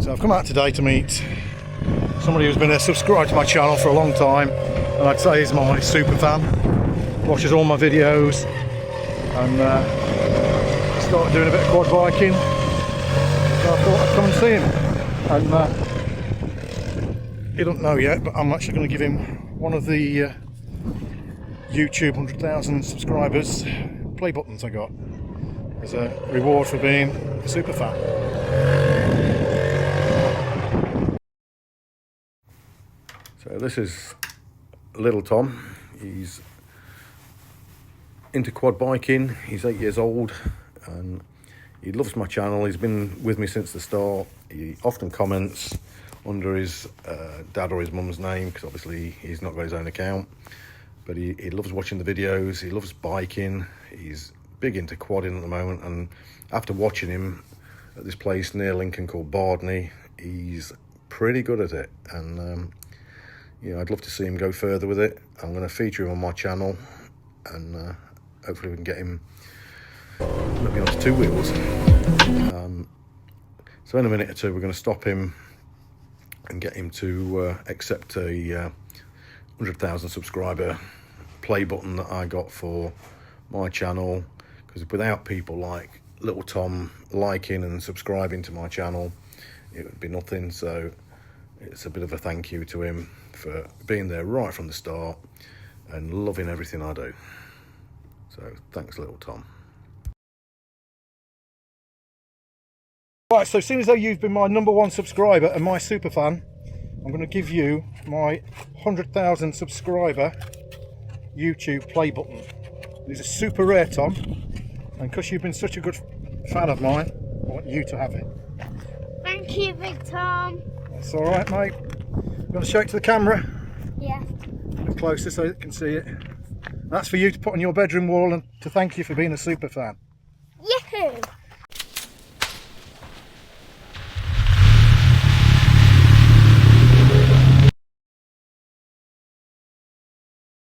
So I've come out today to meet somebody who's been a subscriber to my channel for a long time, and I'd say he's my super fan. Watches all my videos, and started doing a bit of quad biking. So I thought I'd come and see him. And he doesn't know yet, but I'm actually going to give him one of the YouTube 100,000 subscribers play buttons I got as a reward for being a super fan. So this is little Tom. He's into quad biking. He's 8 years old and he loves my channel. He's been with me since the start. He often comments under his dad or his mum's name, because obviously he's not got his own account, but he loves watching the videos. He loves biking. He's big into quadding at the moment, and after watching him at this place near Lincoln called Bardney, he's pretty good at it, and you know, I'd love to see him go further with it. I'm going to feature him on my channel, and hopefully we can get him maybe onto two wheels. So in a minute or two we're going to stop him and get him to accept a 100,000 subscriber play button that I got for my channel, because without people like little Tom liking and subscribing to my channel, it would be nothing. So it's a bit of a thank you to him for being there right from the start and loving everything I do. So thanks, little Tom. Right, so seeing as though you've been my #1 subscriber and my super fan, I'm going to give you my 100,000 subscriber YouTube play button. These are super rare, Tom, and because you've been such a good fan of mine, I want you to have it. Thank you, Big Tom. That's all right, mate. You want to show it to the camera? Yeah. A bit closer so you can see it. That's for you to put on your bedroom wall and to thank you for being a super fan. Yahoo!